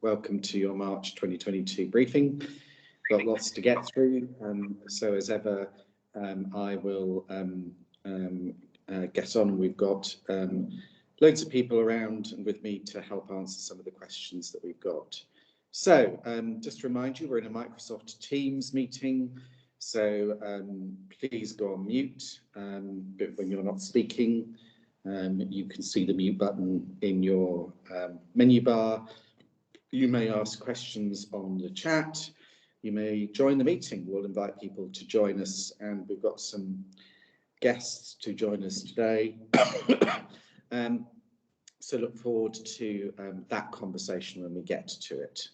welcome to your March 2022 briefing. Got lots to get through, so as ever, I will get on. We've got loads of people around and with me to help answer some of the questions that we've got. So just to remind you, we're in a Microsoft Teams meeting, so please go on mute but when you're not speaking. You can see the mute button in your menu bar. You may ask questions on the chat. You may join the meeting. We'll invite people to join us, and we've got some guests to join us today. So look forward to that conversation when we get to it.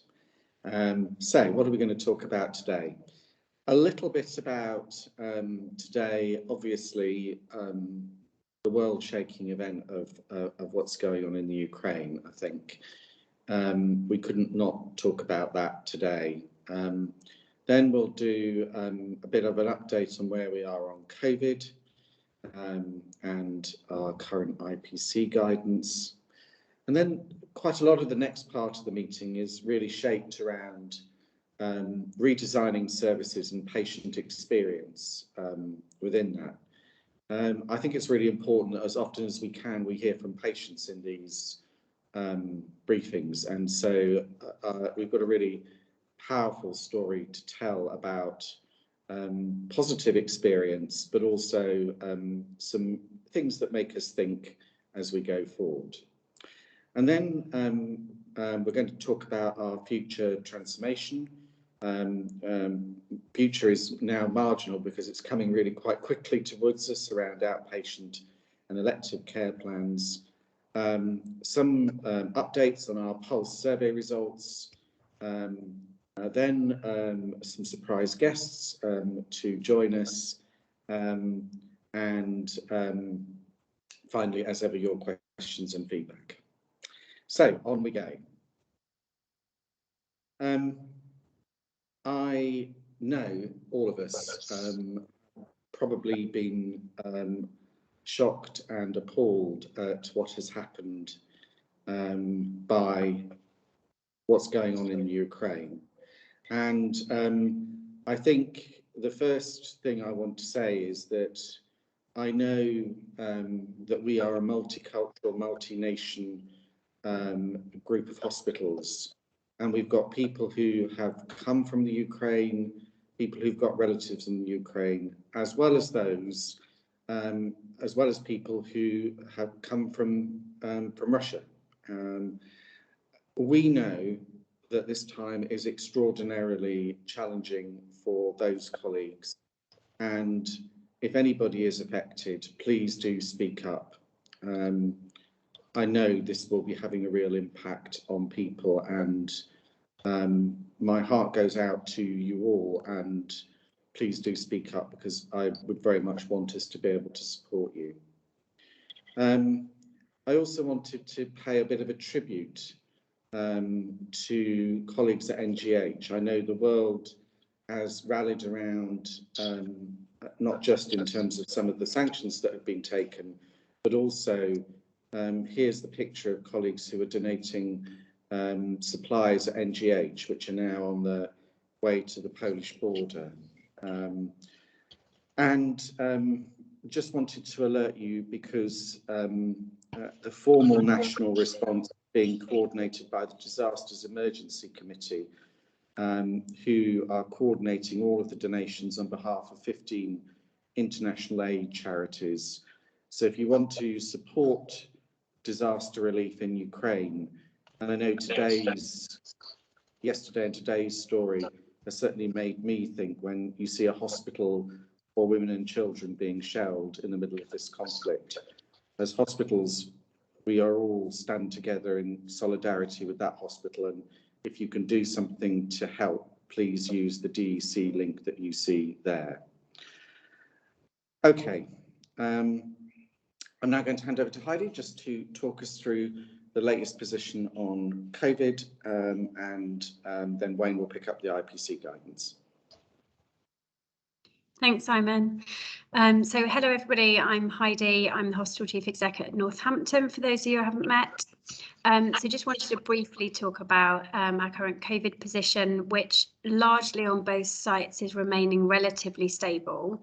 So what are we going to talk about today? A little bit about today, obviously, the world-shaking event of what's going on in the Ukraine. I think we couldn't not talk about that today. Then we'll do a bit of an update on where we are on COVID and our current IPC guidance. And then quite a lot of the next part of the meeting is really shaped around redesigning services and patient experience within that. I think it's really important that as often as we can, we hear from patients in these briefings. And so we've got a really powerful story to tell about positive experience, but also some things that make us think as we go forward. And then we're going to talk about our future transformation. Future is now marginal because it's coming really quite quickly towards us around outpatient and elective care plans. Some updates on our Pulse survey results, then some surprise guests to join us, and finally, as ever, your questions and feedback. So on we go. I know all of us probably been shocked and appalled at what has happened by what's going on in Ukraine. And I think the first thing I want to say is that I know that we are a multicultural, multi-nation group of hospitals. And we've got people who have come from the Ukraine, people who've got relatives in the Ukraine, as well as those, as well as people who have come from Russia. We know that this time is extraordinarily challenging for those colleagues. And if anybody is affected, please do speak up. I know this will be having a real impact on people, and my heart goes out to you all, and please do speak up because I would very much want us to be able to support you. I also wanted to pay a bit of a tribute to colleagues at NGH. I know the world has rallied around, not just in terms of some of the sanctions that have been taken, but also here's the picture of colleagues who are donating supplies at NGH, which are now on the way to the Polish border. Just wanted to alert you because the formal national response being coordinated by the Disasters Emergency Committee, who are coordinating all of the donations on behalf of 15 international aid charities. So if you want to support disaster relief in Ukraine, and I know yesterday and today's story has certainly made me think when you see a hospital for women and children being shelled in the middle of this conflict. As hospitals, we are all stand together in solidarity with that hospital, and if you can do something to help, please use the DEC link that you see there. Okay, I'm now going to hand over to Heidi just to talk us through the latest position on COVID, and then Wayne will pick up the IPC guidance. Thanks, Simon. So hello, everybody. I'm Heidi. I'm the Hospital Chief Exec at Northampton, for those of you who haven't met. So just wanted to briefly talk about our current COVID position, which largely on both sites is remaining relatively stable.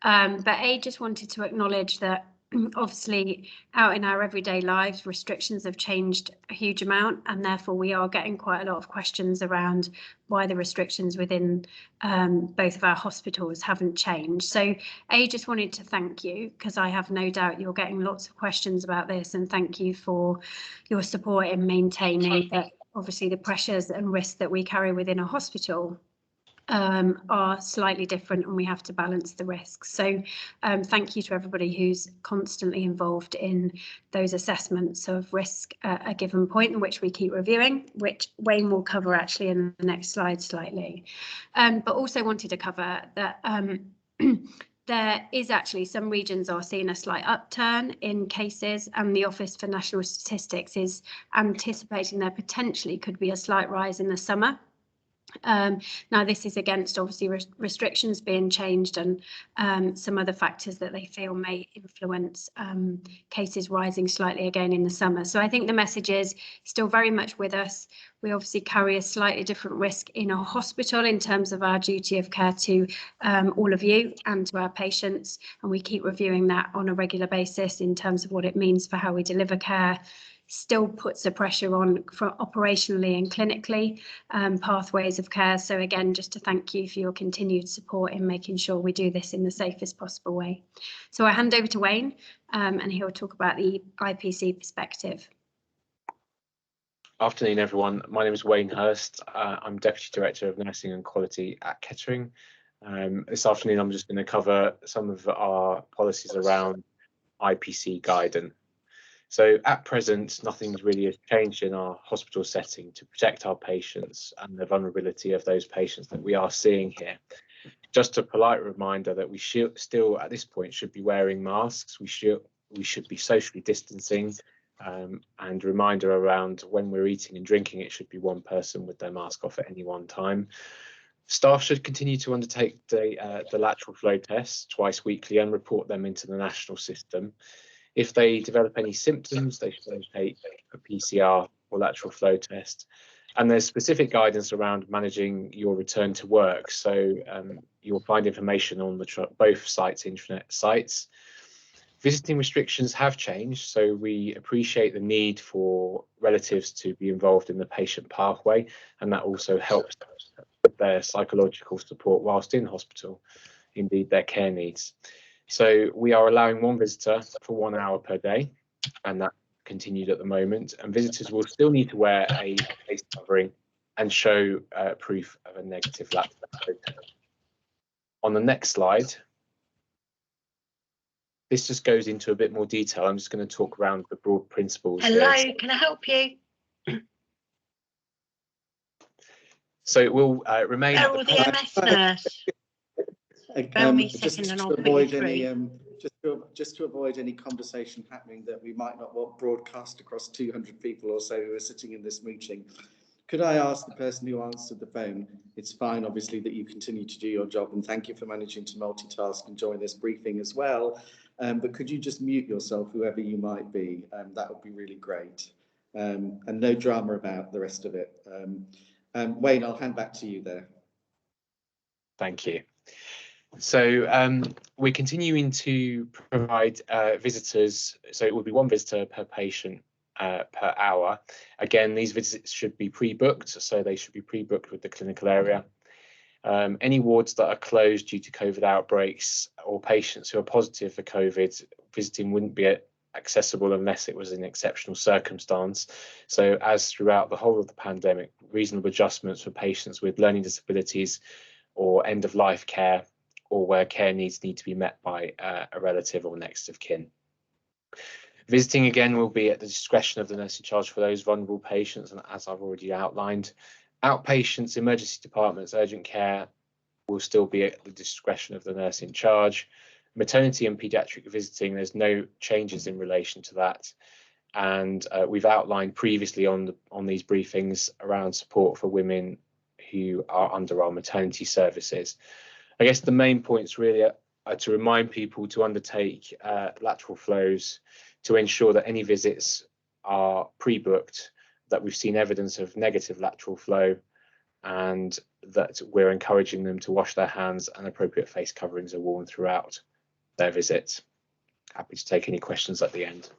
But just wanted to acknowledge that obviously out in our everyday lives, restrictions have changed a huge amount, and therefore we are getting quite a lot of questions around why the restrictions within both of our hospitals haven't changed. So just wanted to thank you, because I have no doubt you're getting lots of questions about this, and thank you for your support in maintaining that obviously the pressures and risks that we carry within a hospital are slightly different, and we have to balance the risks. So thank you to everybody who's constantly involved in those assessments of risk at a given point, which we keep reviewing, which Wayne will cover actually in the next slide slightly. But also wanted to cover that there is actually some regions are seeing a slight upturn in cases, and the Office for National Statistics is anticipating there potentially could be a slight rise in the summer. Now this is against obviously restrictions being changed and some other factors that they feel may influence cases rising slightly again in the summer. So I think the message is still very much with us. We obviously carry a slightly different risk in a hospital in terms of our duty of care to all of you and to our patients, and we keep reviewing that on a regular basis in terms of what it means for how we deliver care. Still puts a pressure on for operationally and clinically pathways of care. So again, just to thank you for your continued support in making sure we do this in the safest possible way. So I hand over to Wayne and he'll talk about the IPC perspective. Afternoon, everyone. My name is Wayne Hurst. I'm Deputy Director of Nursing and Quality at Kettering. This afternoon, I'm just going to cover some of our policies around IPC guidance. So at present, nothing really has changed in our hospital setting to protect our patients and the vulnerability of those patients that we are seeing here. Just a polite reminder that we should still, at this point, should be wearing masks. We should be socially distancing, and reminder around when we're eating and drinking, it should be one person with their mask off at any one time. Staff should continue to undertake the lateral flow tests twice weekly and report them into the national system. If they develop any symptoms, they should take a PCR or lateral flow test. And there's specific guidance around managing your return to work. So you'll find information on both sites' intranet sites. Visiting restrictions have changed, so we appreciate the need for relatives to be involved in the patient pathway, and that also helps with their psychological support whilst in hospital, indeed their care needs. So we are allowing one visitor for 1 hour per day, and that continued at the moment. And visitors will still need to wear a face covering and show proof of a negative lateral flow test. On the next slide, this just goes into a bit more detail. I'm just going to talk around the broad principles. Hello, can I help you? So it will remain. Oh, the MS nurse. Just to avoid any conversation happening that we might not want broadcast across 200 people or so who are sitting in this meeting, could I ask the person who answered the phone? It's fine, obviously, that you continue to do your job, and thank you for managing to multitask and join this briefing as well. But could you just mute yourself, whoever you might be? That would be really great. And no drama about the rest of it. Wayne, I'll hand back to you there. Thank you. So we're continuing to provide visitors, so it will be one visitor per patient per hour. Again, these visits should be pre-booked, so they should be pre-booked with the clinical area. Any wards that are closed due to COVID outbreaks or patients who are positive for COVID, visiting wouldn't be accessible unless it was an exceptional circumstance. So as throughout the whole of the pandemic, reasonable adjustments for patients with learning disabilities or end-of-life care, or where care needs need to be met by a relative or next of kin. Visiting again will be at the discretion of the nurse in charge for those vulnerable patients, and as I've already outlined, outpatients, emergency departments, urgent care will still be at the discretion of the nurse in charge. Maternity and paediatric visiting, there's no changes in relation to that. And we've outlined previously on these briefings around support for women who are under our maternity services. I guess the main points really are to remind people to undertake lateral flows, to ensure that any visits are pre-booked, that we've seen evidence of negative lateral flow, and that we're encouraging them to wash their hands and appropriate face coverings are worn throughout their visit. Happy to take any questions at the end.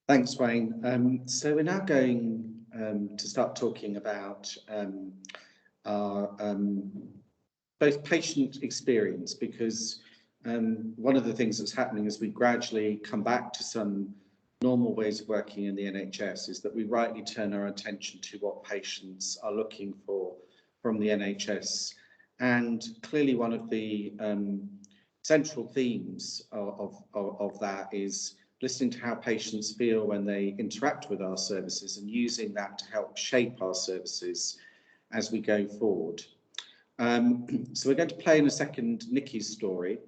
Thanks, Wayne. So we're now going to start talking about our both patient experience, because one of the things that's happening as we gradually come back to some normal ways of working in the NHS is that we rightly turn our attention to what patients are looking for from the NHS. And clearly one of the central themes of that is listening to how patients feel when they interact with our services and using that to help shape our services as we go forward. So we're going to play in a second Nicky's story.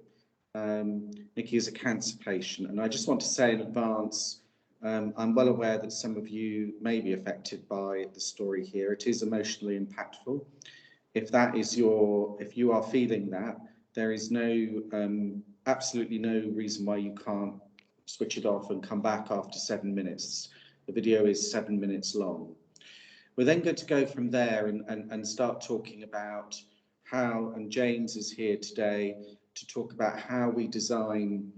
Nicky is a cancer patient, and I just want to say in advance, I'm well aware that some of you may be affected by the story here. It is emotionally impactful. If you are feeling that, there is absolutely no reason why you can't switch it off and come back after 7 minutes. The video is 7 minutes long. We're then going to go from there and start talking about how, and James is here today to talk about how we design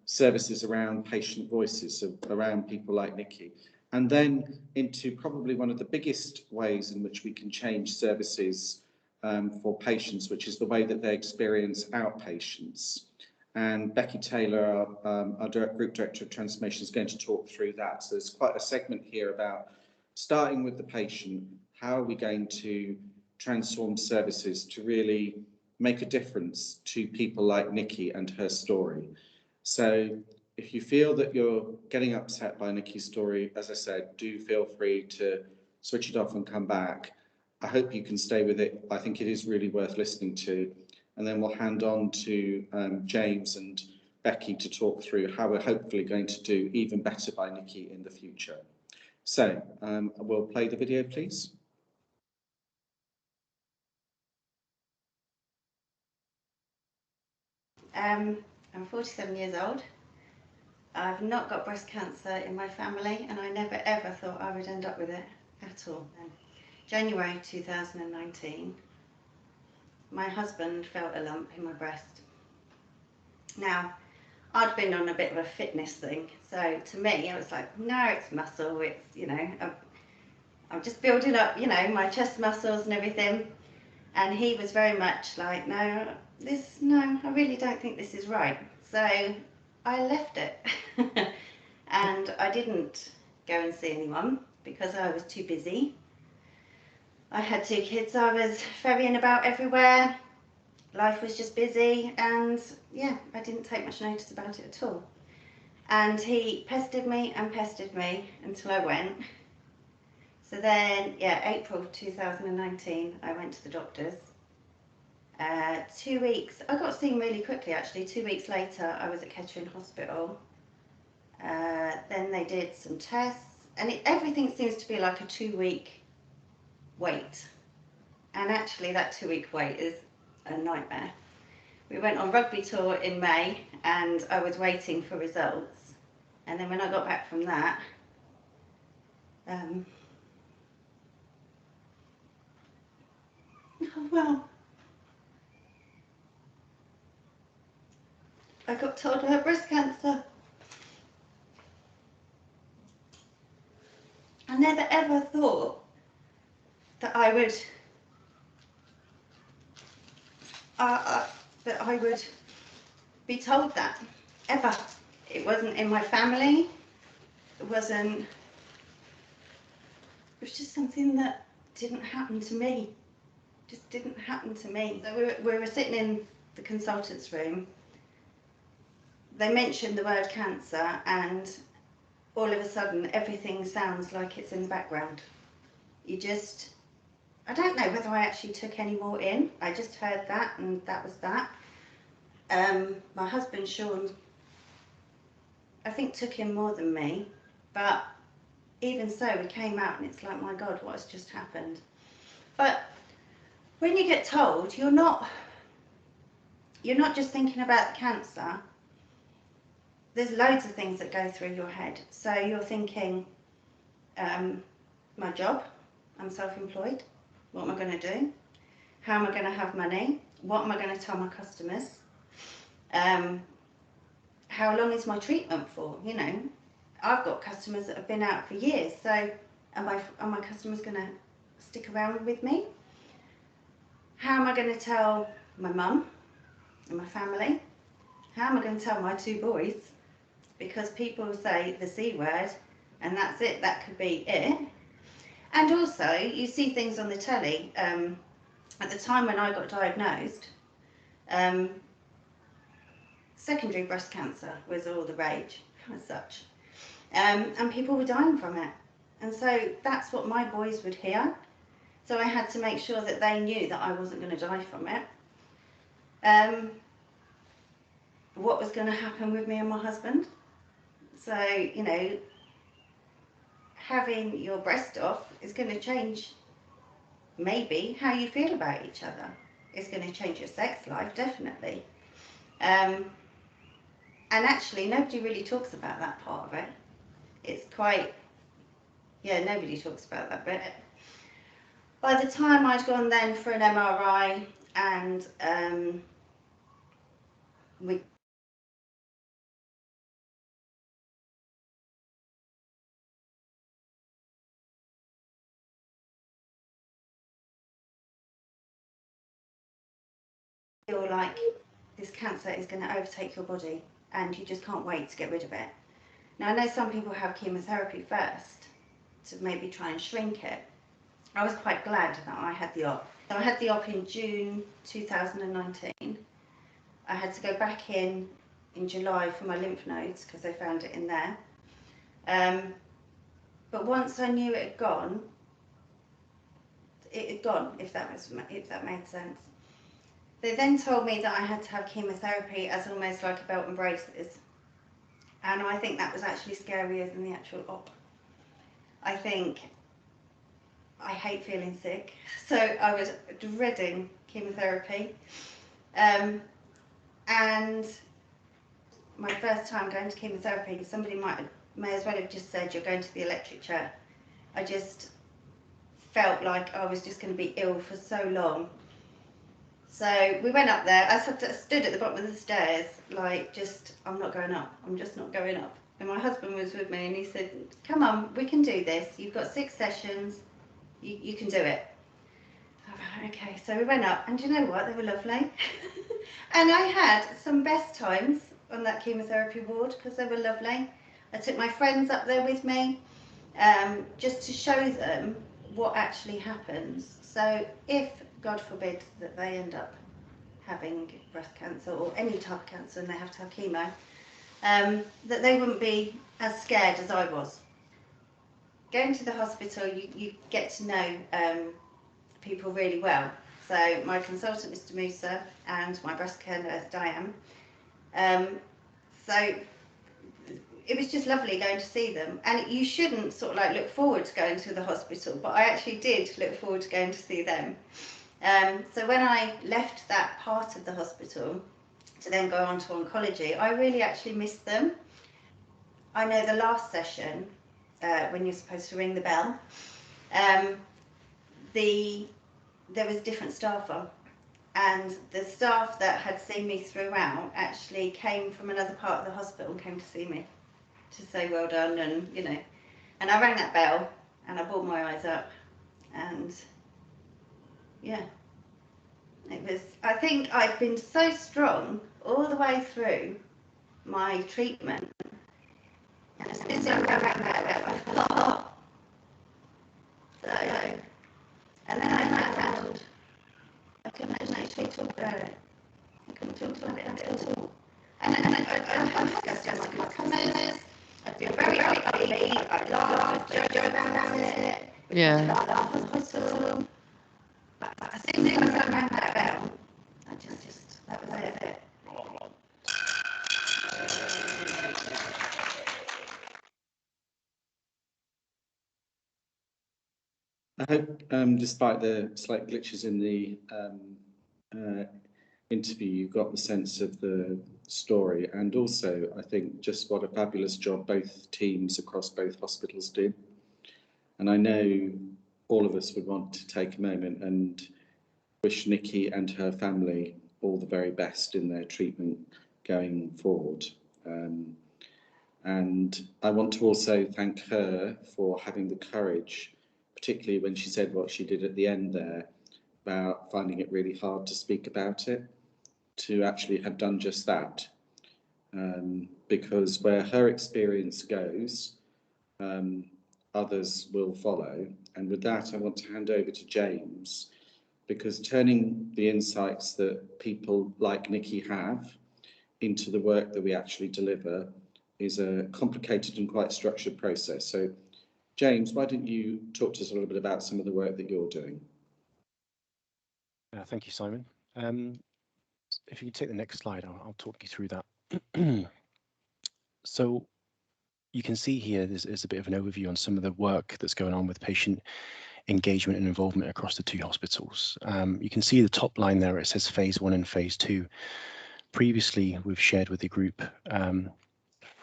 services around patient voices, so around people like Nicky, and then into probably one of the biggest ways in which we can change services for patients, which is the way that they experience outpatients. And Becky Taylor, our Group Director of Transformation, is going to talk through that. So there's quite a segment here about starting with the patient. How are we going to transform services to really make a difference to people like Nicky and her story? So if you feel that you're getting upset by Nicky's story, as I said, do feel free to switch it off and come back. I hope you can stay with it. I think it is really worth listening to. And then we'll hand on to James and Becky to talk through how we're hopefully going to do even better by Nicky in the future. So we'll play the video, please. I'm 47 years old. I've not got breast cancer in my family, and I never ever thought I would end up with it at all. January 2019, my husband felt a lump in my breast. Now, I'd been on a bit of a fitness thing, so to me, I was like, no, it's muscle, it's, I'm just building up, my chest muscles and everything. And he was very much like, no, I really don't think this is right. So I left it. And I didn't go and see anyone because I was too busy. I had 2 kids, I was ferrying about everywhere. Life was just busy, and yeah, I didn't take much notice about it at all. And he pestered me until I went. So then, April 2019, I went to the doctors. 2 weeks, I got seen really quickly actually. 2 weeks later, I was at Kettering Hospital. Then they did some tests, and everything seems to be like a 2-week wait. And actually that 2-week wait is a nightmare. We went on rugby tour in May, and I was waiting for results. And then when I got back from that, I got told I had breast cancer. I never ever thought that I would be told that, ever. It wasn't in my family. It was just something that didn't happen to me. Just didn't happen to me. So we were sitting in the consultant's room. They mentioned the word cancer, and all of a sudden everything sounds like it's in the background. I don't know whether I actually took any more in. I just heard that, and that was that. My husband, Sean, I think took in more than me, but even so, we came out and it's like, my God, what has just happened? But when you get told, you're not just thinking about the cancer. There's loads of things that go through your head. So you're thinking, my job, I'm self-employed. What am I going to do? How am I going to have money? What am I going to tell my customers? How long is my treatment for? You know, I've got customers that have been out for years. So are my customers going to stick around with me? How am I going to tell my mum and my family? How am I going to tell my 2 boys? Because people say the C word and that's it, that could be it. And also, you see things on the telly. At the time when I got diagnosed, secondary breast cancer was all the rage as such. And people were dying from it. And so that's what my boys would hear. So I had to make sure that they knew that I wasn't going to die from it. What was going to happen with me and my husband. So, you know, having your breast off is going to change maybe how you feel about each other. It's going to change your sex life, definitely. And actually, nobody really talks about that part of it. It's quite, yeah, nobody talks about that bit. By the time I'd gone then for an MRI and we feel like this cancer is going to overtake your body and you just can't wait to get rid of it. Now, I know some people have chemotherapy first to maybe try and shrink it. I was quite glad that I had the op. So I had the op in June 2019. I had to go back in July for my lymph nodes because they found it in there. But once I knew it had gone, if that made sense. They then told me that I had to have chemotherapy as almost like a belt and braces. And I think that was actually scarier than the actual op. I hate feeling sick, so I was dreading chemotherapy. And my first time going to chemotherapy, somebody may as well have just said, you're going to the electric chair. I just felt like I was just going to be ill for so long. So we went up there. I stood at the bottom of the stairs, like, I'm not going up. I'm just not going up. And my husband was with me and he said, come on, we can do this. You've got 6 sessions. You can do it. Okay, so we went up and do you know what? They were lovely. And I had some best times on that chemotherapy ward because they were lovely. I took my friends up there with me just to show them what actually happens. So if, God forbid, that they end up having breast cancer or any type of cancer and they have to have chemo, that they wouldn't be as scared as I was. Going to the hospital, you get to know people really well. So my consultant, Mr. Musa, and my breast care nurse, Diane. So it was just lovely going to see them. And you shouldn't sort of like look forward to going to the hospital, but I actually did look forward to going to see them. So when I left that part of the hospital to then go on to oncology, I really actually missed them. I know the last session, when you're supposed to ring the bell, there was different staff on, and the staff that had seen me throughout actually came from another part of the hospital and came to see me to say well done, and you know, and I rang that bell and I bawled my eyes up, and yeah, it was, I think I've been so strong all the way through my treatment. And as soon as I rang that bell, I thought, so, and then I found I couldn't actually talk about it. I couldn't talk about it at all. And then I discussed it with my customers. I'd been very upbeat. I'd laughed, joke about it. Yeah. Laugh at the hospital. But as soon as I rang that bell, I just that was it. hope, despite the slight glitches in the interview, you got the sense of the story, and also I think just what a fabulous job both teams across both hospitals did. And I know all of us would want to take a moment and wish Nicky and her family all the very best in their treatment going forward. And I want to also thank her for having the courage, particularly when she said what she did at the end there about finding it really hard to speak about it, to actually have done just that. Because where her experience goes, others will follow. And with that, I want to hand over to James, because turning the insights that people like Nicky have into the work that we actually deliver is a complicated and quite structured process. So, James, why don't you talk to us a little bit about some of the work that you're doing? Thank you, Simon. If you could take the next slide, I'll talk you through that. So you can see here there's a bit of an overview on some of the work that's going on with patient engagement and involvement across the two hospitals. You can see the top line there, it says phase 1 and phase 2. Previously, we've shared with the group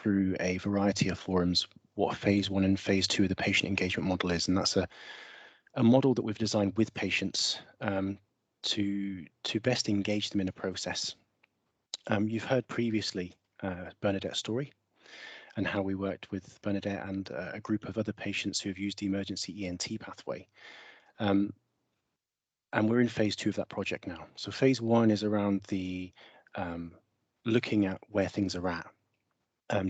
through a variety of forums what phase 1 and phase 2 of the patient engagement model is, and that's a model that we've designed with patients to best engage them in a process. You've heard previously Bernadette's story and how we worked with Bernadette and a group of other patients who have used the emergency ENT pathway. And we're in phase 2 of that project now. So phase 1 is around the looking at where things are at,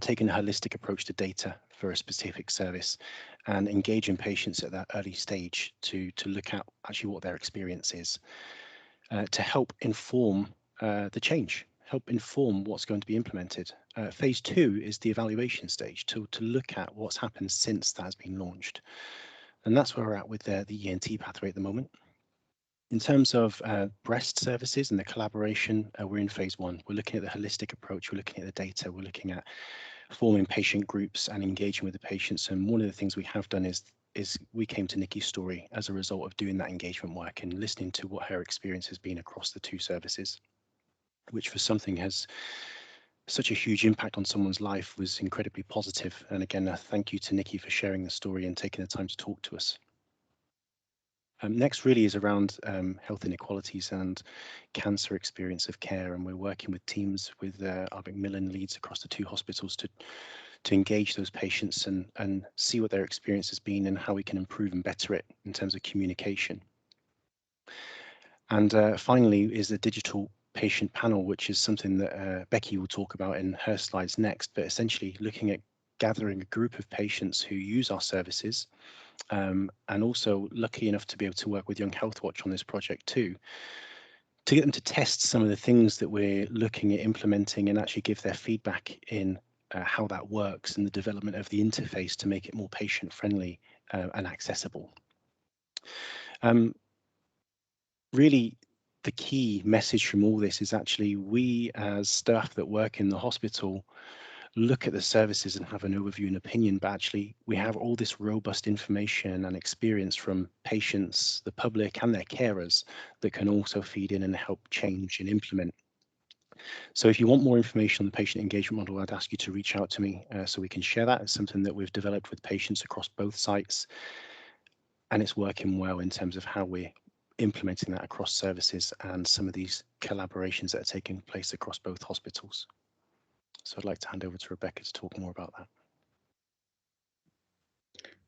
taking a holistic approach to data for a specific service and engaging patients at that early stage to look at actually what their experience is, to help inform the change, help inform what's going to be implemented. Phase 2 is the evaluation stage to look at what's happened since that has been launched. And that's where we're at with the ENT pathway at the moment. In terms of breast services and the collaboration, we're in phase 1. We're looking at the holistic approach, we're looking at the data, we're looking at forming patient groups and engaging with the patients. And one of the things we have done is we came to Nicky's story as a result of doing that engagement work and listening to what her experience has been across the two services, which for something has such a huge impact on someone's life was incredibly positive. And again, thank you to Nicky for sharing the story and taking the time to talk to us. Next really is around health inequalities and cancer experience of care, and we're working with teams with our Macmillan leads across the two hospitals to engage those patients and see what their experience has been and how we can improve and better it in terms of communication. And finally is the digital patient panel, which is something that Becky will talk about in her slides next, but essentially looking at gathering a group of patients who use our services, and also lucky enough to be able to work with Young Health Watch on this project too, to get them to test some of the things that we're looking at implementing and actually give their feedback in how that works and the development of the interface to make it more patient friendly and accessible. Really, the key message from all this is actually we as staff that work in the hospital look at the services and have an overview and opinion, but actually we have all this robust information and experience from patients, the public and their carers that can also feed in and help change and implement. So if you want more information on the patient engagement model, I'd ask you to reach out to me so we can share that. It's something that we've developed with patients across both sites, and it's working well in terms of how we're implementing that across services and some of these collaborations that are taking place across both hospitals. So I'd like to hand over to Rebecca to talk more about that.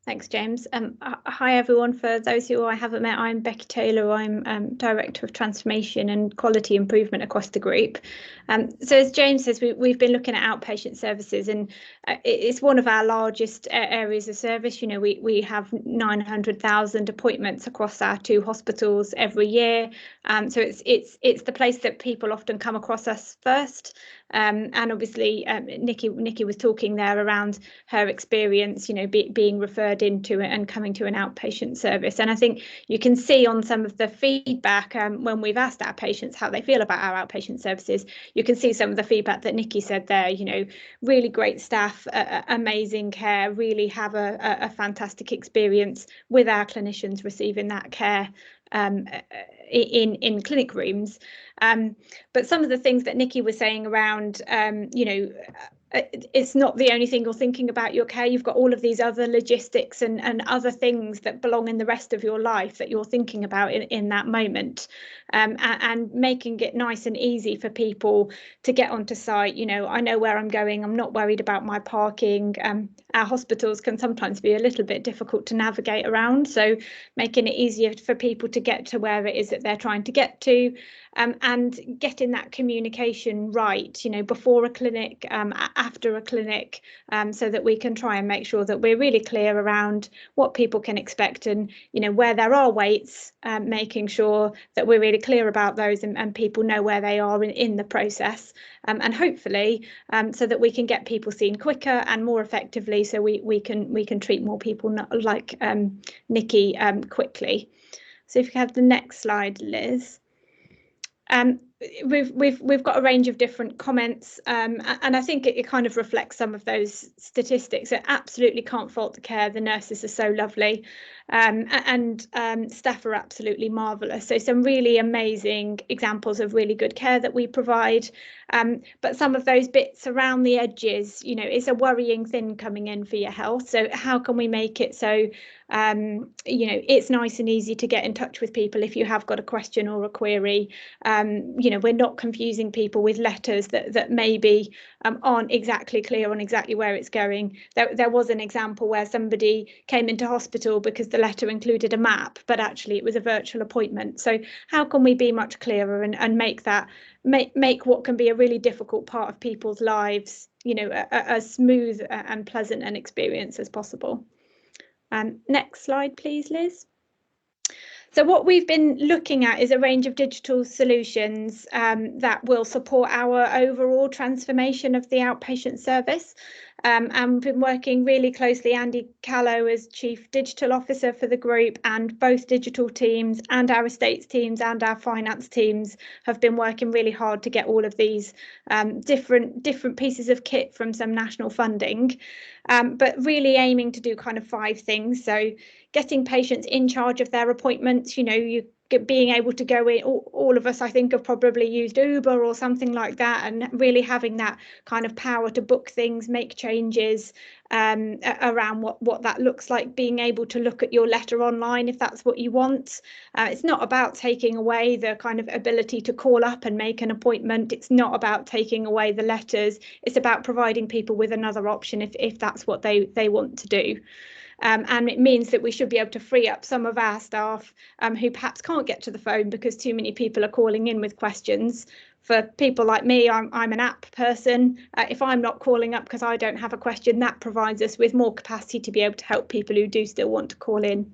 Thanks, James. Hi, everyone. For those who I haven't met, I'm Becky Taylor. I'm Director of Transformation and Quality Improvement across the group. So as James says, we've been looking at outpatient services, and it's one of our largest areas of service. You know, we have 900,000 appointments across our two hospitals every year. So it's the place that people often come across us first. And obviously Nicky was talking there around her experience, you know, being referred into and coming to an outpatient service. And I think you can see on some of the feedback when we've asked our patients how they feel about our outpatient services, you can see some of the feedback that Nicky said there, you know, really great staff, amazing care, really have a fantastic experience with our clinicians receiving that care in clinic rooms. But some of the things that Nicky was saying around, you know, it's not the only thing you're thinking about your care. You've got all of these other logistics and other things that belong in the rest of your life that you're thinking about in that moment, and making it nice and easy for people to get onto site. You know, I know where I'm going. I'm not worried about my parking. Our hospitals can sometimes be a little bit difficult to navigate around, so making it easier for people to get to where it is that they're trying to get to, and getting that communication right, you know, before a clinic, after a clinic, so that we can try and make sure that we're really clear around what people can expect, and, you know, where there are waits, making sure that we're really clear about those, and people know where they are in the process, and hopefully so that we can get people seen quicker and more effectively, so we can treat more people like Nicky quickly. So if you have the next slide, Liz. We've got a range of different comments, and I think it kind of reflects some of those statistics. I absolutely can't fault the care. The nurses are so lovely, and staff are absolutely marvellous. So some really amazing examples of really good care that we provide. But some of those bits around the edges, you know, it's a worrying thing coming in for your health. So how can we make it so you know, it's nice and easy to get in touch with people if you have got a question or a query. You know, we're not confusing people with letters that maybe aren't exactly clear on exactly where it's going. There was an example where somebody came into hospital because the letter included a map, but actually it was a virtual appointment. So how can we be much clearer and make that make what can be a really difficult part of people's lives, you know, as smooth and pleasant an experience as possible. Next slide, please, Liz. So what we've been looking at is a range of digital solutions that will support our overall transformation of the outpatient service. And we've been working really closely, Andy Callow as Chief Digital Officer for the group, and both digital teams and our estates teams and our finance teams have been working really hard to get all of these different pieces of kit from some national funding, but really aiming to do kind of 5 things. So getting patients in charge of their appointments, you know, being able to go in, all of us I think have probably used Uber or something like that, and really having that kind of power to book things, make changes around what that looks like, being able to look at your letter online if that's what you want. It's not about taking away the kind of ability to call up and make an appointment. It's not about taking away the letters. It's about providing people with another option if that's what they want to do. And it means that we should be able to free up some of our staff who perhaps can't get to the phone because too many people are calling in with questions. For people like me, I'm an app person. If I'm not calling up because I don't have a question, that provides us with more capacity to be able to help people who do still want to call in.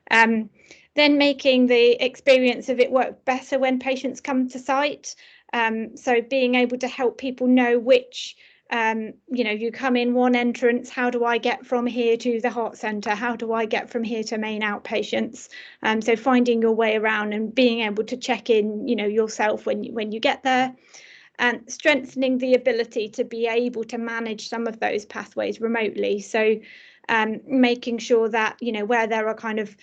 Then making the experience of it work better when patients come to site. So being able to help people know which you know, you come in one entrance, how do I get from here to the heart centre? How do I get from here to main outpatients? So finding your way around and being able to check in, you know, yourself when you get there, and strengthening the ability to be able to manage some of those pathways remotely. So making sure that, you know, where there are kind of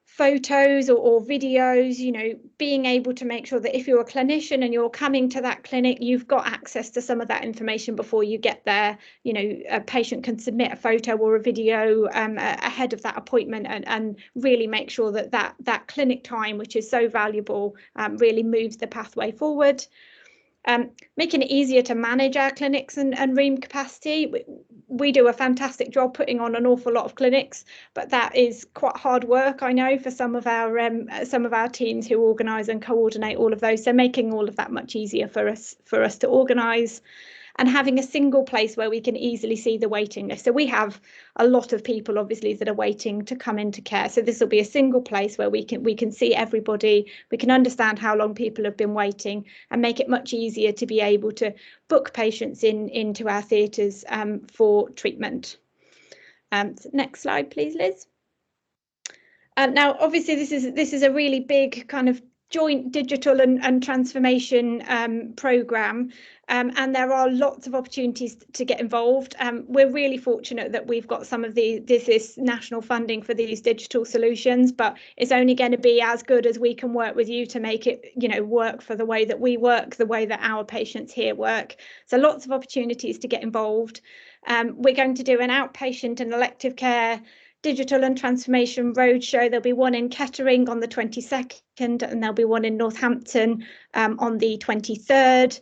photos or videos, you know, being able to make sure that if you're a clinician and you're coming to that clinic, you've got access to some of that information before you get there. You know, a patient can submit a photo or a video ahead of that appointment, and really make sure that clinic time, which is so valuable, really moves the pathway forward. Making it easier to manage our clinics and room capacity. We do a fantastic job putting on an awful lot of clinics, but that is quite hard work, I know, for some of our teams who organise and coordinate all of those. So making all of that much easier for us to organise. and having a single place where we can easily see the waiting list. So we have a lot of people obviously that are waiting to come into care. So this will be a single place where we can see everybody, we can understand how long people have been waiting, and make it much easier to be able to book patients into our theatres for treatment. So next slide, please, Liz. Now, obviously, this is a really big kind of joint digital and transformation programme, and there are lots of opportunities to get involved. We're really fortunate that we've got some of this national funding for these digital solutions, but it's only going to be as good as we can work with you to make it, you know, work for the way that we work, the way that our patients here work. So lots of opportunities to get involved. We're going to do an outpatient and elective care digital and transformation roadshow. There'll be one in Kettering on the 22nd, and there'll be one in Northampton on the 23rd.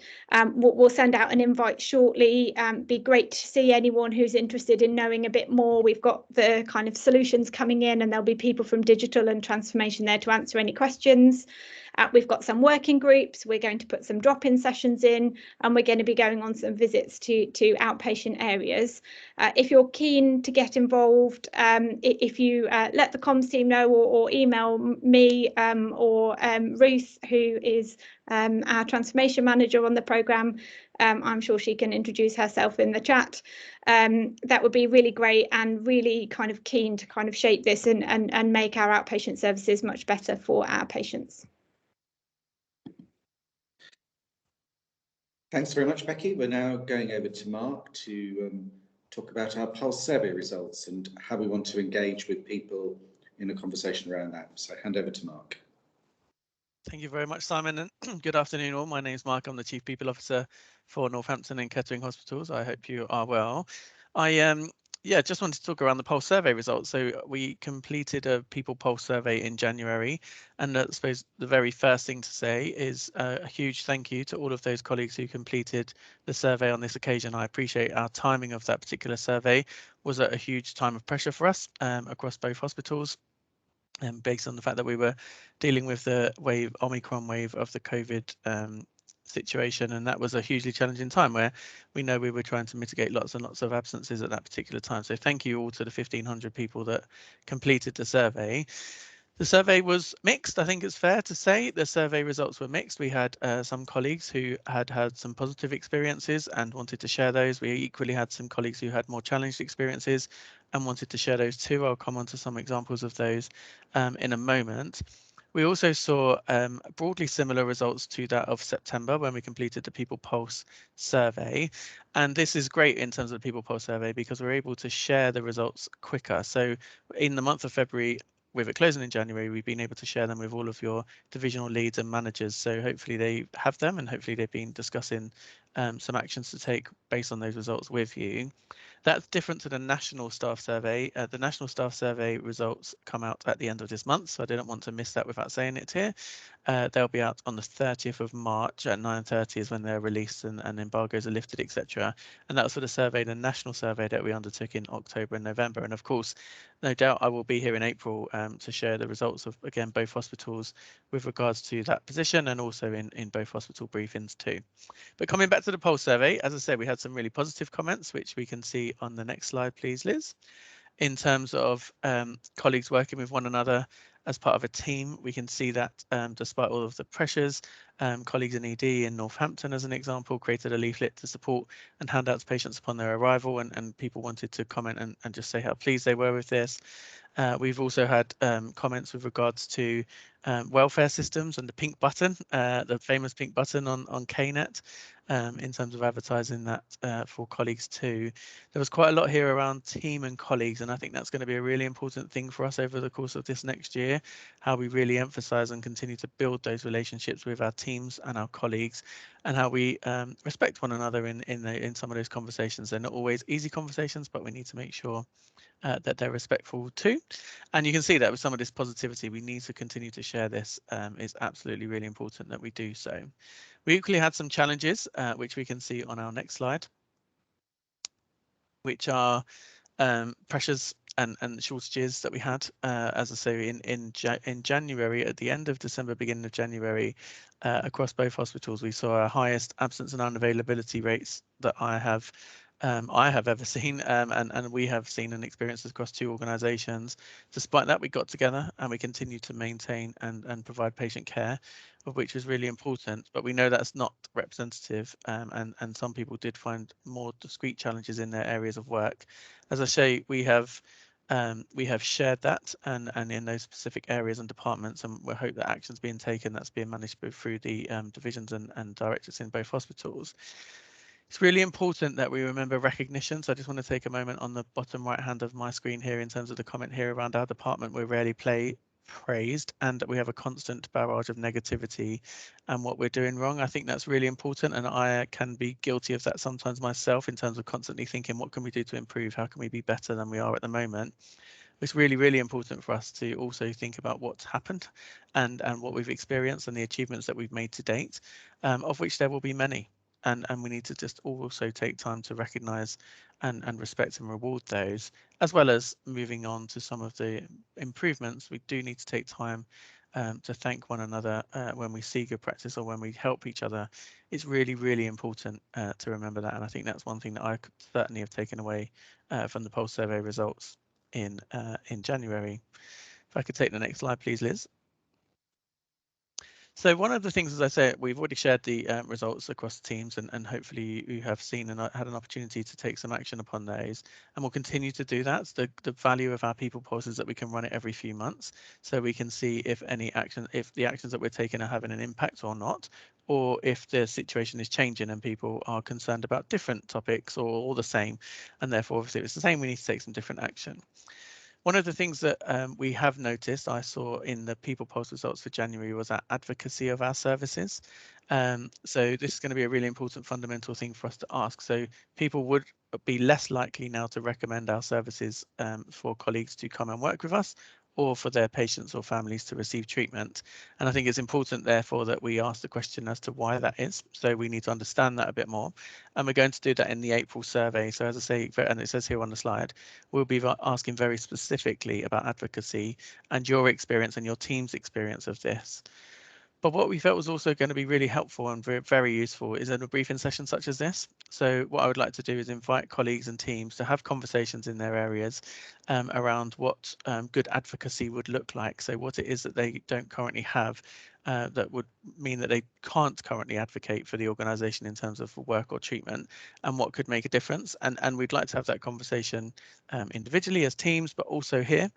We'll send out an invite shortly. Be great to see anyone who's interested in knowing a bit more. We've got the kind of solutions coming in, and there'll be people from digital and transformation there to answer any questions. We've got some working groups. We're going to put some drop-in sessions in, and we're going to be going on some visits to outpatient areas. If you're keen to get involved, if you let the comms team know, or email me or Ruth, who is our transformation manager on the programme, I'm sure she can introduce herself in the chat. That would be really great, and really kind of keen to kind of shape this and make our outpatient services much better for our patients. Thanks very much, Becky. We're now going over to Mark to talk about our Pulse survey results and how we want to engage with people in a conversation around that. So hand over to Mark. Thank you very much, Simon, and good afternoon all. My name is Mark. I'm the Chief People Officer for Northampton and Kettering Hospitals. I hope you are well. I just wanted to talk around the Pulse survey results. So we completed a People Pulse survey in January, and I suppose the very first thing to say is a huge thank you to all of those colleagues who completed the survey on this occasion. I appreciate our timing of that particular survey was a huge time of pressure for us across both hospitals. Based on the fact that we were dealing with the Omicron wave of the COVID situation, and that was a hugely challenging time where we know we were trying to mitigate lots and lots of absences at that particular time. So thank you all to the 1,500 people that completed the survey. The survey was mixed. I think it's fair to say the survey results were mixed. We had some colleagues who had some positive experiences and wanted to share those. We equally had some colleagues who had more challenged experiences and wanted to share those too. I'll come on to some examples of those in a moment. We also saw broadly similar results to that of September when we completed the People Pulse survey. And this is great in terms of the People Pulse survey because we're able to share the results quicker. So in the month of February, with it closing in January, we've been able to share them with all of your divisional leads and managers. So hopefully they have them, and hopefully they've been discussing some actions to take based on those results with you. That's different to the national staff survey. The national staff survey results come out at the end of this month, so I didn't want to miss that without saying it here. They'll be out on the 30th of March at 9:30 is when they're released and embargoes are lifted, etc. And that was for the survey, the national survey that we undertook in October and November. And of course, no doubt I will be here in April to share the results of, again, both hospitals with regards to that position, and also in both hospital briefings too. But coming back to the Pulse survey, as I said, we had some really positive comments, which we can see on the next slide, please, Liz. In terms of colleagues working with one another as part of a team, we can see that despite all of the pressures, colleagues in ED in Northampton, as an example, created a leaflet to support and hand out to patients upon their arrival, and people wanted to comment and just say how pleased they were with this. We've also had comments with regards to welfare systems and the pink button, the famous pink button on KNet, in terms of advertising that for colleagues too. There was quite a lot here around team and colleagues, and I think that's going to be a really important thing for us over the course of this next year, how we really emphasise and continue to build those relationships with our teams and our colleagues, and how we respect one another in some of those conversations. They're not always easy conversations, but we need to make sure that they're respectful too. And you can see that with some of this positivity, we need to continue to share this. It's absolutely really important that we do so. We equally had some challenges, which we can see on our next slide, which are pressures and shortages that we had. As I say, in January, at the end of December, beginning of January, across both hospitals, we saw our highest absence and unavailability rates that I have ever seen, and we have seen and experienced across 2 organisations. Despite that, we got together and we continue to maintain and provide patient care, of which is really important. But we know that's not representative, and some people did find more discrete challenges in their areas of work. As I say, we have shared that and in those specific areas and departments, and we hope that action's being taken that's being managed through the divisions and directors in both hospitals. It's really important that we remember recognition. So I just want to take a moment on the bottom right hand of my screen here in terms of the comment here around our department. We're rarely praised, and that we have a constant barrage of negativity and what we're doing wrong. I think that's really important, and I can be guilty of that sometimes myself in terms of constantly thinking, what can we do to improve? How can we be better than we are at the moment? It's really, really important for us to also think about what's happened and what we've experienced and the achievements that we've made to date, of which there will be many. And we need to just also take time to recognise and respect and reward those, as well as moving on to some of the improvements. We do need to take time to thank one another when we see good practice or when we help each other. It's really, really important to remember that. And I think that's one thing that I could certainly have taken away from the pulse survey results in January. If I could take the next slide, please, Liz. So one of the things, as I say, we've already shared the results across the teams, and hopefully you have seen and had an opportunity to take some action upon those, and we'll continue to do that. The value of our people pulse is that we can run it every few months, so we can see if the actions that we're taking are having an impact or not, or if the situation is changing and people are concerned about different topics or all the same, and therefore obviously if it's the same, we need to take some different action. One of the things that we have noticed, I saw in the People Pulse results for January, was our advocacy of our services. So this is going to be a really important fundamental thing for us to ask. So people would be less likely now to recommend our services for colleagues to come and work with us, or for their patients or families to receive treatment. And I think it's important, therefore, that we ask the question as to why that is. So we need to understand that a bit more. And we're going to do that in the April survey. So as I say, and it says here on the slide, we'll be asking very specifically about advocacy and your experience and your team's experience of this. But what we felt was also going to be really helpful and very useful is in a briefing session such as this. So what I would like to do is invite colleagues and teams to have conversations in their areas around what good advocacy would look like. So what it is that they don't currently have that would mean that they can't currently advocate for the organisation in terms of work or treatment, and what could make a difference. And we'd like to have that conversation individually as teams, but also here.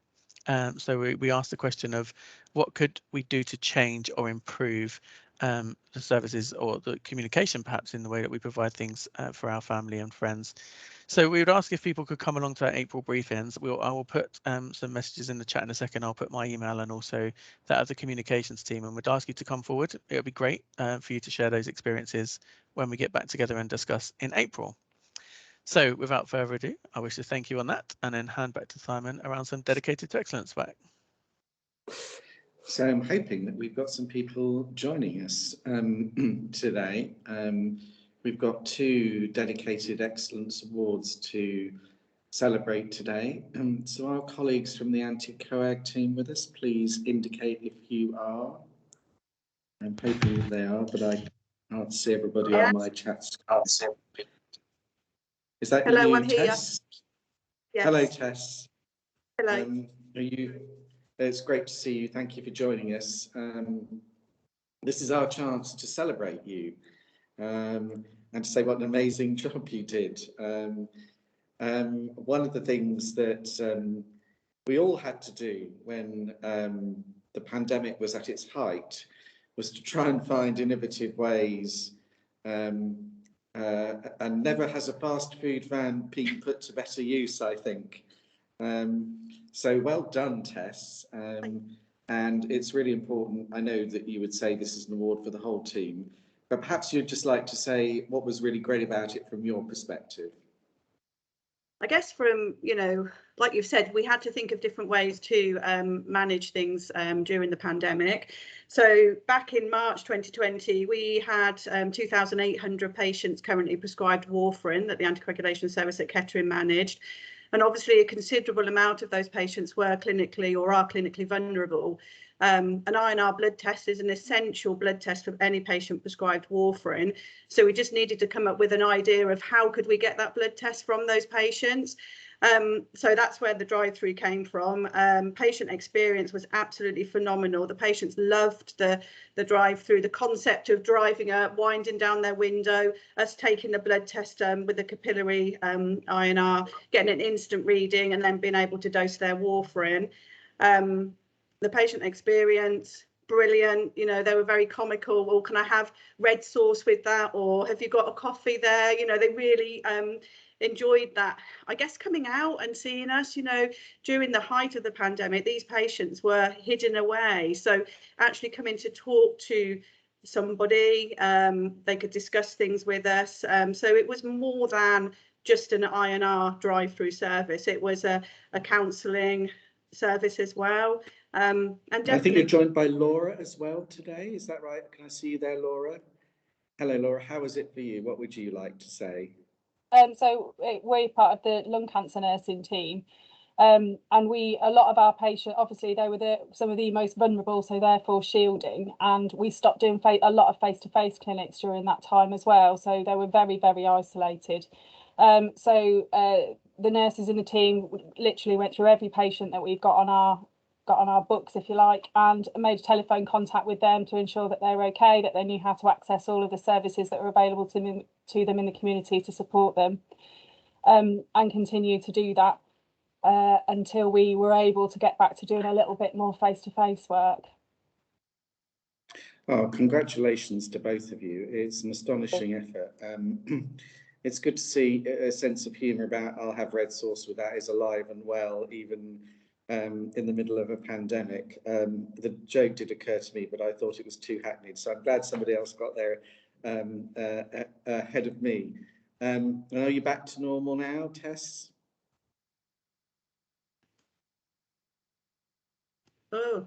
So we asked the question of what could we do to change or improve the services or the communication, perhaps in the way that we provide things for our family and friends. So we would ask if people could come along to our April briefings. I will put some messages in the chat in a second. I'll put my email and also that of the communications team, and would ask you to come forward. It would be great for you to share those experiences when we get back together and discuss in April. So without further ado, I wish to thank you on that, and then hand back to Simon around some dedicated to excellence back. So I'm hoping that we've got some people joining us today. We've got 2 dedicated excellence awards to celebrate today. So our colleagues from the anti-coag team with us, please indicate if you are. I'm hoping that they are, but I can't see everybody on my chat screen. Is that Hello, you, I'm here. Tess? Yes. Hello, Tess. Hello. It's great to see you. Thank you for joining us. This is our chance to celebrate you and to say what an amazing job you did. One of the things that we all had to do when the pandemic was at its height was to try and find innovative ways, and never has a fast food van been put to better use, I think. So well done, Tess. And it's really important. I know that you would say this is an award for the whole team, but perhaps you'd just like to say what was really great about it from your perspective. I guess from, like you've said, we had to think of different ways to manage things during the pandemic. So back in March 2020, we had 2,800 patients currently prescribed warfarin that the anticoagulation service at Kettering managed. and obviously a considerable amount of those patients were clinically or are clinically vulnerable. An INR blood test is an essential blood test for any patient prescribed warfarin. So we just needed to come up with an idea of how could we get that blood test from those patients. So that's where the drive-through came from. Patient experience was absolutely phenomenal. The patients loved the drive-through, the concept of driving up, winding down their window, us taking the blood test with the capillary INR, getting an instant reading, and then being able to dose their warfarin. The patient experience, brilliant. You know, they were very comical. Well, can I have red sauce with that? Or have you got a coffee there? You know, they really enjoyed that. I guess coming out and seeing us, you know, during the height of the pandemic, these patients were hidden away. So actually coming to talk to somebody, they could discuss things with us. So it was more than just an INR drive-through service. It was a counselling service as well. And I think you're joined by Laura as well today. Is that right? Can I see you there, Laura? Hello, Laura. How was it for you? What would you like to say? So we're part of the lung cancer nursing team, and a lot of our patients, obviously they were some of the most vulnerable, so therefore shielding, and we stopped doing a lot of face-to-face clinics during that time as well, so they were very, very isolated. So the nurses in the team literally went through every patient that we've got on our books, if you like, and made a telephone contact with them to ensure that they were okay, that they knew how to access all of the services that were available to them in the community to support them, and continue to do that until we were able to get back to doing a little bit more face-to-face work. Oh, congratulations to both of you. It's an astonishing effort. It's good to see a sense of humour about I'll have red sauce with that is alive and well, even in the middle of a pandemic. The joke did occur to me, but I thought it was too hackneyed. So I'm glad somebody else got there ahead of me. Are you back to normal now, Tess? Oh,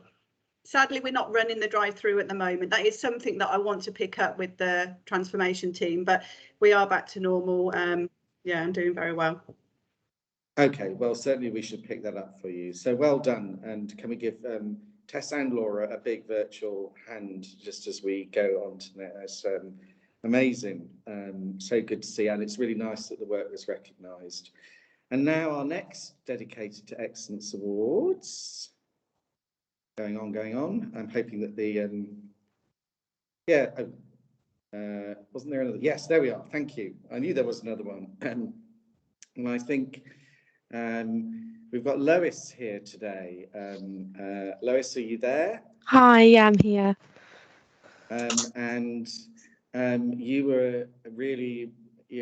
sadly, we're not running the drive-through at the moment. That is something that I want to pick up with the transformation team, but we are back to normal. Yeah, I'm doing very well. Okay, well, certainly we should pick that up for you. So well done. And can we give Tess and Laura a big virtual hand just as we go on to this? Amazing. So good to see. And it's really nice that the work was recognised. And now our next Dedicated to Excellence Awards. Going on. I'm hoping that the, wasn't there another? Yes, there we are. Thank you. I knew there was another one. And I think we've got Lois here today. Lois, are you there? Hi, yeah, I'm here. You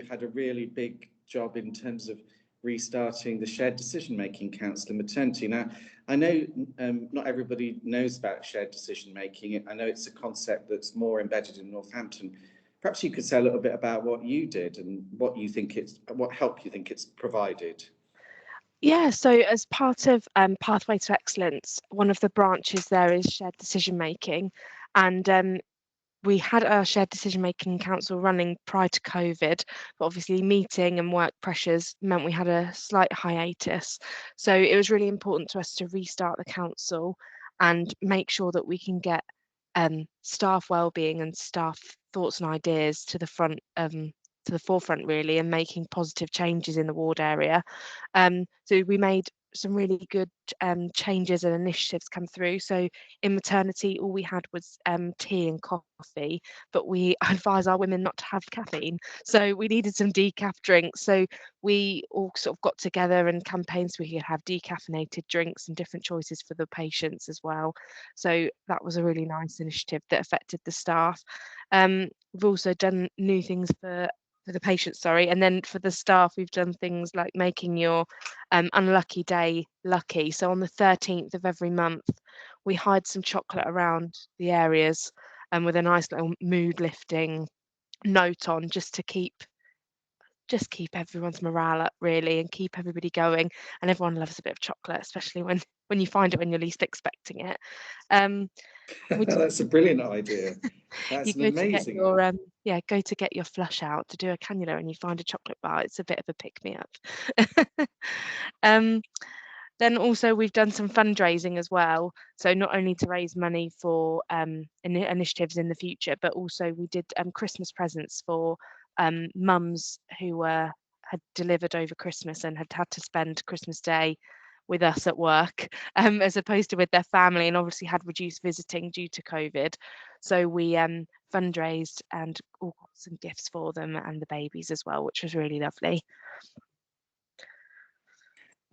had a really big job in terms of restarting the Shared Decision Making Council in maternity. Now, I know not everybody knows about shared decision making. I know it's a concept that's more embedded in Northampton. Perhaps you could say a little bit about what you did and what help you think it's provided. Yeah, so as part of Pathway to Excellence, one of the branches there is shared decision making, and we had our shared decision making council running prior to COVID, but obviously meeting and work pressures meant we had a slight hiatus. So it was really important to us to restart the council and make sure that we can get staff wellbeing and staff thoughts and ideas to the forefront really, and making positive changes in the ward area. So we made some really good changes and initiatives come through. So in maternity, all we had was tea and coffee, but we advise our women not to have caffeine. So we needed some decaf drinks. So we all sort of got together and campaigned so we could have decaffeinated drinks and different choices for the patients as well. So that was a really nice initiative that affected the staff. We've also done new things for the patients, and then for the staff we've done things like making your unlucky day lucky. So on the 13th of every month we hide some chocolate around the areas and with a nice little mood lifting note on, just to keep everyone's morale up really and keep everybody going. And everyone loves a bit of chocolate, especially when you find it when you're least expecting it. That's a brilliant idea. That's You an go to get amazing your idea. go to get your flush out to do a cannula and you find a chocolate bar. It's a bit of a pick me up. Then also we've done some fundraising as well. So not only to raise money for initiatives in the future, but also we did Christmas presents for mums who had delivered over Christmas and had had to spend Christmas Day with us at work, as opposed to with their family, and obviously had reduced visiting due to COVID. So we fundraised and all got some gifts for them and the babies as well, which was really lovely.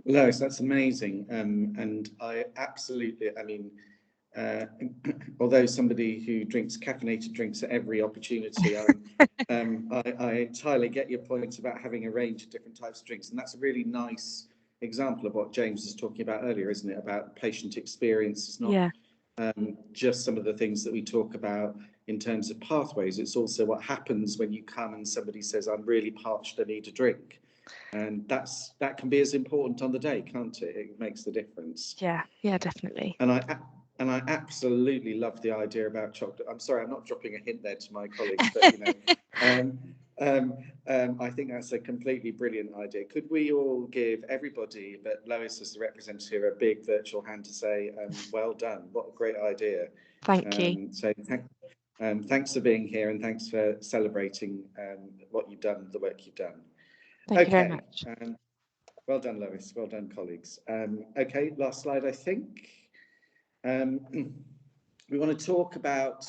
Lois, that's amazing. And I absolutely, I mean, although somebody who drinks caffeinated drinks at every opportunity, I entirely get your point about having a range of different types of drinks. And that's a really nice example of what James was talking about earlier, isn't it? About patient experience. It's not just some of the things that we talk about in terms of pathways. It's also what happens when you come and somebody says, I'm really parched, I need a drink. And that can be as important on the day, can't it? It makes the difference. Yeah, definitely. And I absolutely love the idea about chocolate. I'm sorry, I'm not dropping a hint there to my colleagues, but I think that's a completely brilliant idea. Could we all give everybody, but Lois as the representative, a big virtual hand to say, well done, what a great idea. Thank you. So thanks for being here and thanks for celebrating what you've done, the work you've done. Thank you very much. Well done, Lois. Well done, colleagues. Okay, last slide, I think. We want to talk about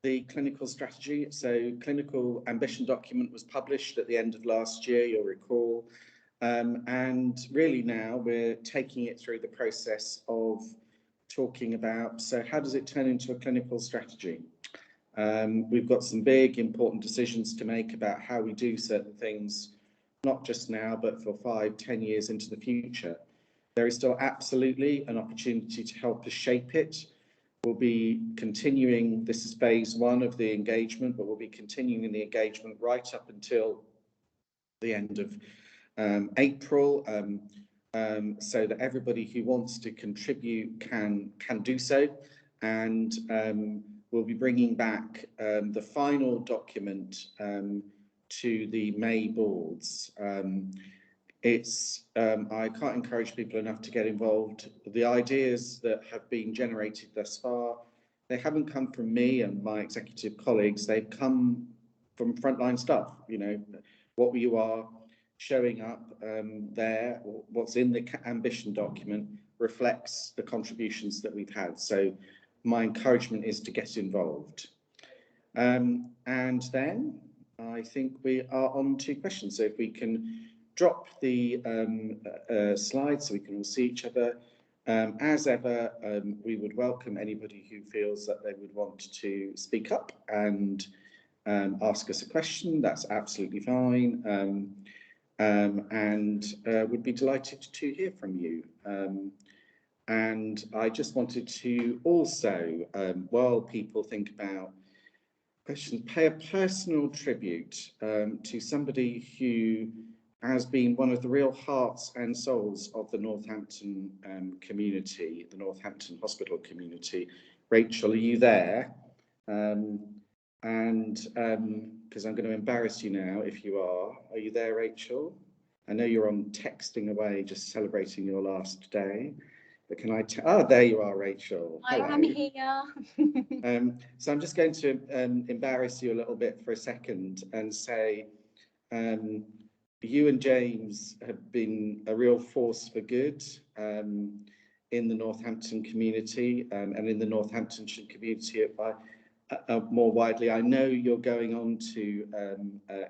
the clinical strategy. So clinical ambition document was published at the end of last year, you'll recall. And really now we're taking it through the process of talking about, so how does it turn into a clinical strategy? We've got some big important decisions to make about how we do certain things, not just now, but for 5-10 years into the future. There is still absolutely an opportunity to help us shape it. We'll be continuing, this is phase 1 of the engagement, but we'll be continuing the engagement right up until the end of April, so that everybody who wants to contribute can do so. And we'll be bringing back the final document to the May boards. I can't encourage people enough to get involved. The ideas that have been generated thus far, they haven't come from me and my executive colleagues, they've come from frontline staff. You know, what you are showing up there, what's in the ambition document reflects the contributions that we've had. So my encouragement is to get involved. And then I think we are on to questions. So if we can drop the slides so we can all see each other. As ever, we would welcome anybody who feels that they would want to speak up and ask us a question. That's absolutely fine. And would be delighted to hear from you. And I just wanted to also, while people think about questions, pay a personal tribute to somebody who has been one of the real hearts and souls of the Northampton community, the Northampton Hospital community. Rachel, are you there? Because I'm going to embarrass you now if you are. Are you there, Rachel? I know you're on texting away, just celebrating your last day. But can I? There you are, Rachel. Hello. I am here. So I'm just going to embarrass you a little bit for a second and say, you and James have been a real force for good in the Northampton community and in the Northamptonshire community more widely. I know you're going on to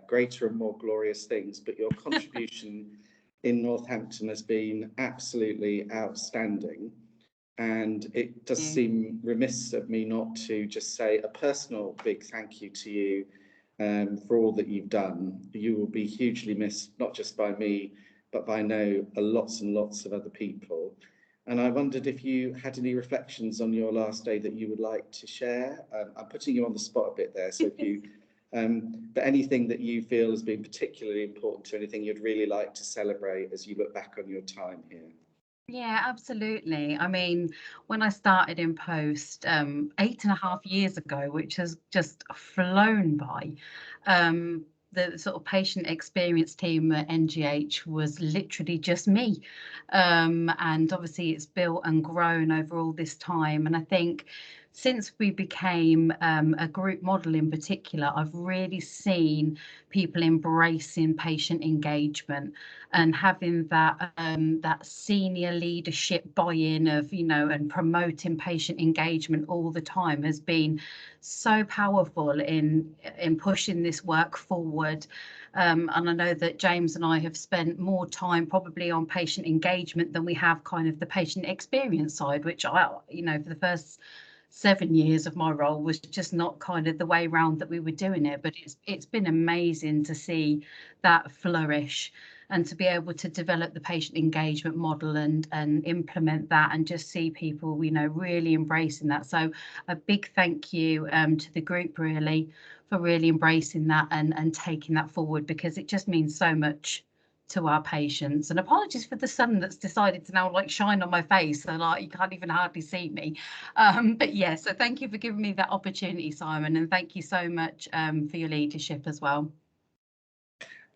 greater and more glorious things, but your contribution in Northampton has been absolutely outstanding. And it does seem remiss of me not to just say a personal big thank you to you for all that you've done. You will be hugely missed, not just by me, but by lots and lots of other people. And I wondered if you had any reflections on your last day that you would like to share. I'm putting you on the spot a bit there, so if you, but anything that you feel has been particularly important to anything you'd really like to celebrate as you look back on your time here. Yeah, absolutely. I mean, when I started in post 8.5 years ago, which has just flown by, the sort of patient experience team at NGH was literally just me. And obviously it's built and grown over all this time. And I think since we became a group model in particular, I've really seen people embracing patient engagement and having that that senior leadership buy-in of, you know, and promoting patient engagement all the time has been so powerful in pushing this work forward. And I know that James and I have spent more time probably on patient engagement than we have kind of the patient experience side, which I, you know, for the first 7 years of my role was just not kind of the way round that we were doing it. But it's been amazing to see that flourish and to be able to develop the patient engagement model and implement that and just see people, you know, really embracing that. So a big thank you to the group really for really embracing that and taking that forward, because it just means so much to our patients. And apologies for the sun that's decided to now like shine on my face, so like you can't even hardly see me. But yeah, so thank you for giving me that opportunity, Simon, and thank you so much for your leadership as well.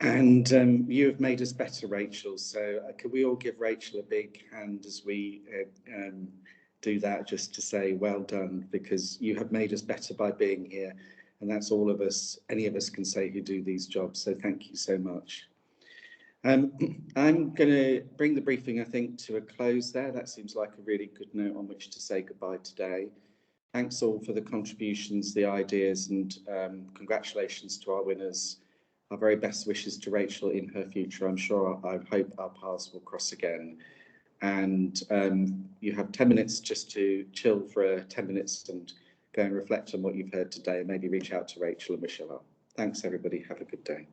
And you have made us better, Rachel. So could we all give Rachel a big hand as we do that, just to say well done, because you have made us better by being here. And that's all of us, any of us can say who do these jobs. So thank you so much. I'm going to bring the briefing, I think, to a close there. That seems like a really good note on which to say goodbye today. Thanks all for the contributions, the ideas, and congratulations to our winners. Our very best wishes to Rachel in her future. I hope our paths will cross again. And you have 10 minutes just to chill for 10 minutes and go and reflect on what you've heard today, and maybe reach out to Rachel and wish her well. Thanks, everybody. Have a good day.